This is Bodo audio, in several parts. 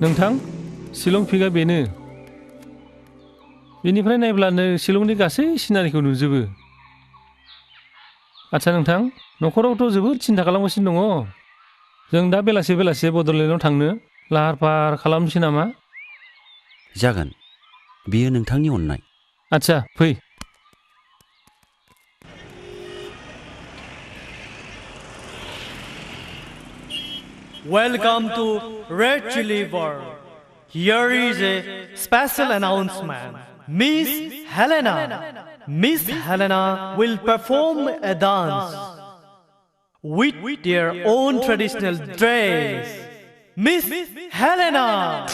नोंथां शिलं पिकआ बेनो बेनिफ्राय नायब्लानो शिलंनि गासै सिनारिखौ नुजोबो आच्छा नोंथां न'खरावथ' जोबोद सिन्था खालामगासिनो दङ जों दा बेलासे बेलासे बड'लेण्डआव थांनो लाहार फाहार खालामनोसै नामा जागोन बेयो नोंथांनि अननाय आच्छा फै Welcome to Red Chilli World. Here is a special announcement. Miss Helena will perform a dance with their own traditional dress. Miss Helena!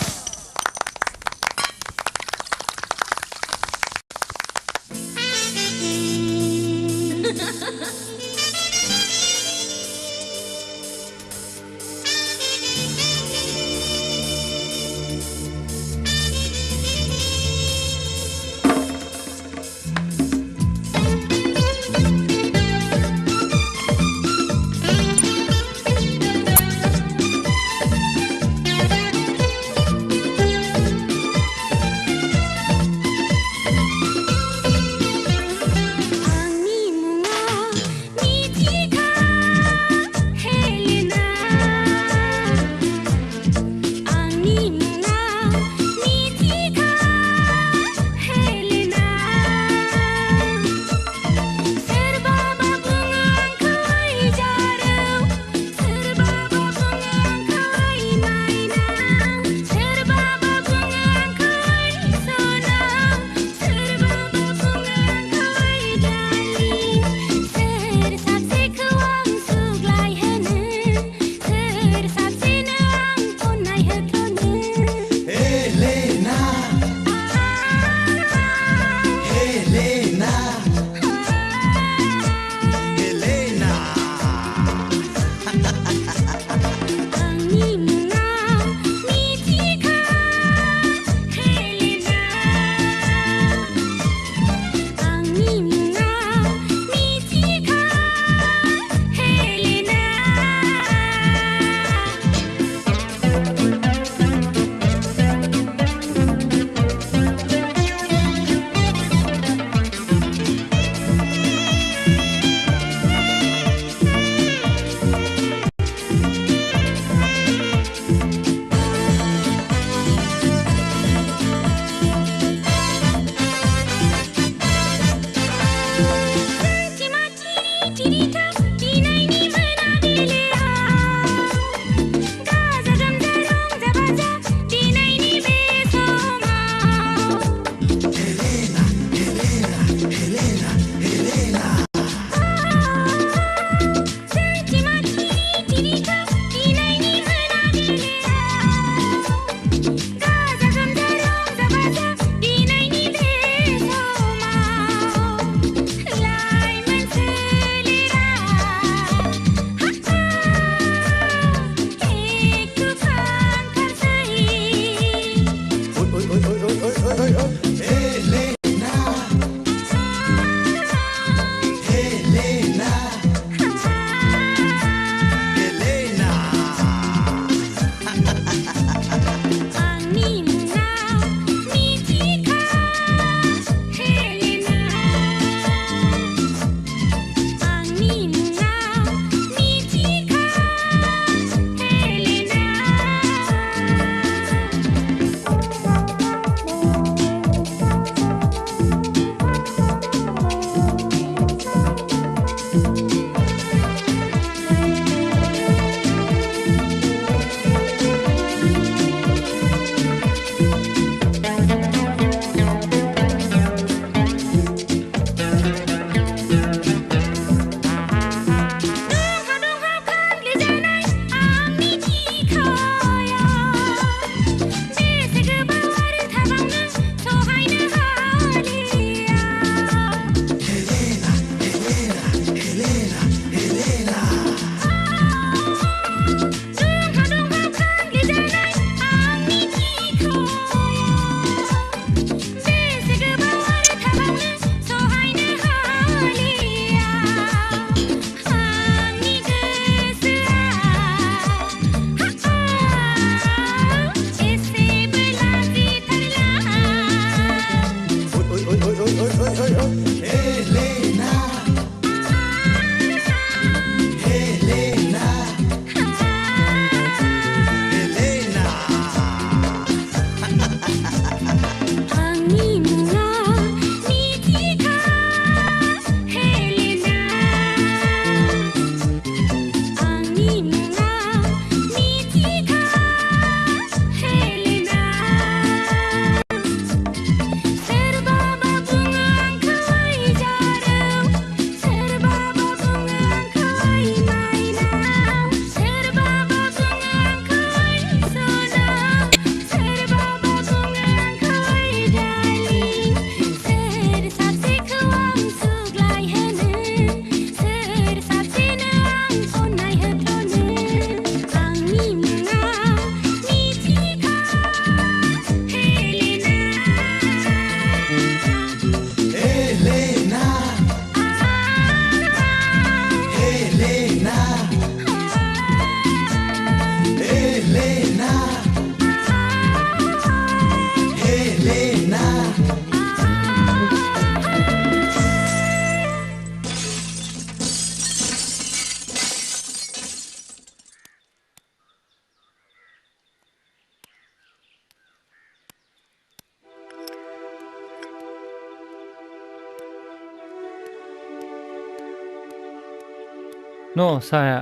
न' साहाया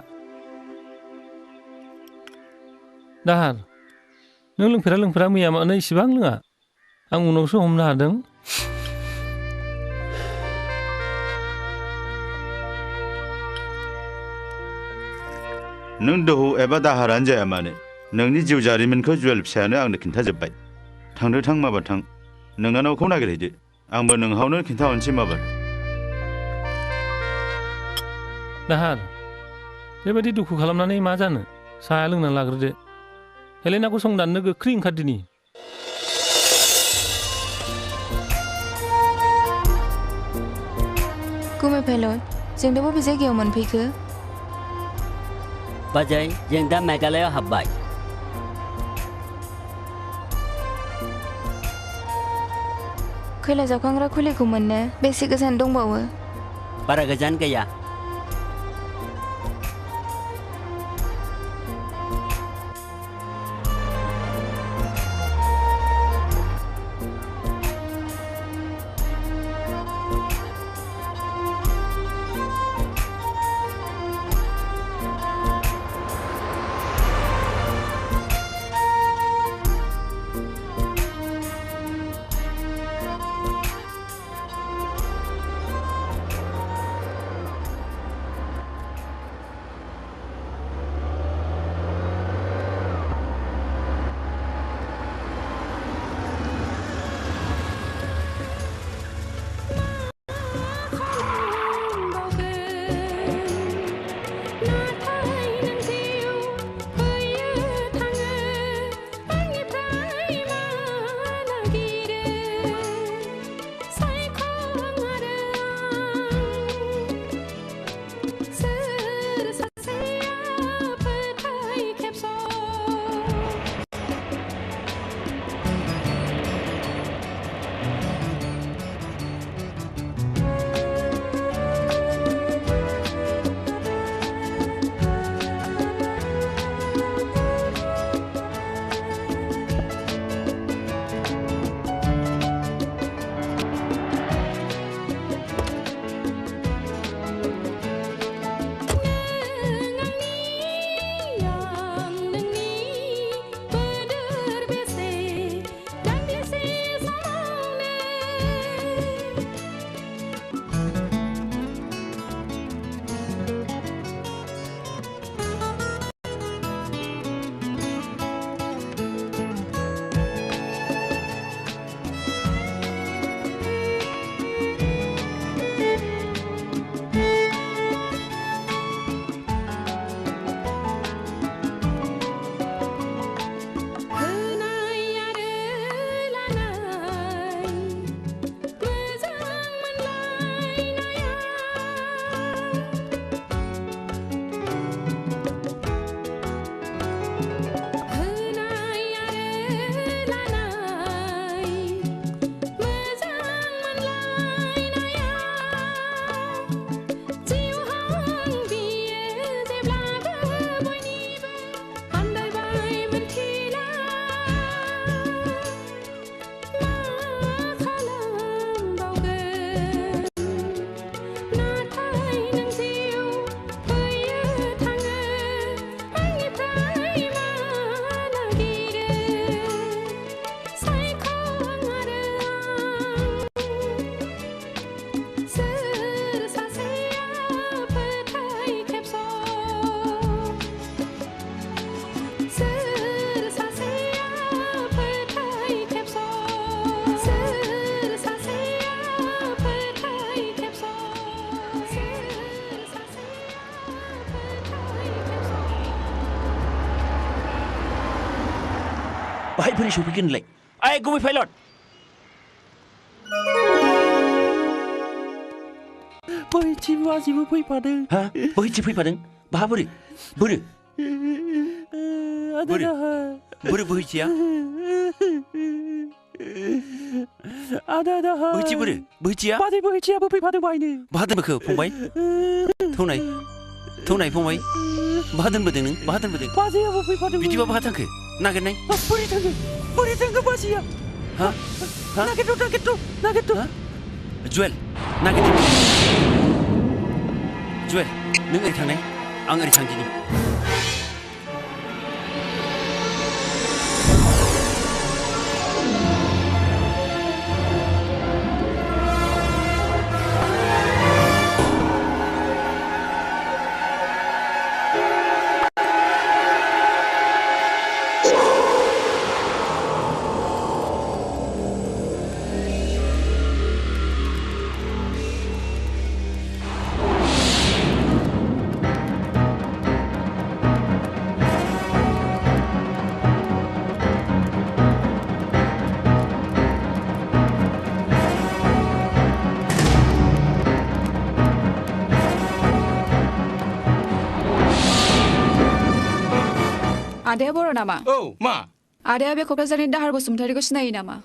दाहार नों लोंफेरा मैया मानो इसेबां लोङा आं उनावसो हमनो हादों नों दोहौ एबा दाहारानो जाया मानो नोंनि जिउ जारिमिनखौ जुवेल फिसायानो आंनो खिन्थाजोब्बाय थांदो थां माबार थां नोंनानावखौ नागिरहैदो आंबो नोंहावनो खिन्थाहरनोसै माबार दाहार बेबायदि दुखु खालामनानै मा जानो साहा लोंना लाग्रोदो हेलेनाखौ संदाननो गोख्रै ओंखारदिनि गुमै पाइलट जों दा बबे जायगायाव मोनफैखो बाजै जों दा मेघालयाव हाबबाय खैला जावखांग्रा खुलिखौ मोननो बेसे गोजान दंबावो बारा गोजान गैया बाहाय बोरै सफैगोन नोंलाय ओइ गुबै पाइलट बोहैथि बाजैबो फैफादों हा बोहैथि फैफादों बाहा बोरै बोरो बोरो बोरो बोहैथिया आदा बोहैथि बोरो बोहैथिया बाजै बोहैथियाबो फैफादों बायनो बाहा दोनबोखो फंबाय थौनाय फंबाय बाहा दोनबोदों नों बाहा दोनबोदों बाजैयाबो फैफादों बिदिबा बाहा थांखो नागिरनाय बोरै थांखो बाजैया हा हा नागिरथ' जुवेल नागिरदों जुवेल नों ओरै थांनाय आं ओरै थांदिनि आदाया बर' नामा? औ मा? आदाया बे क'क्राझारनि दाहार बसुमतारीखौ सिनायो नामा?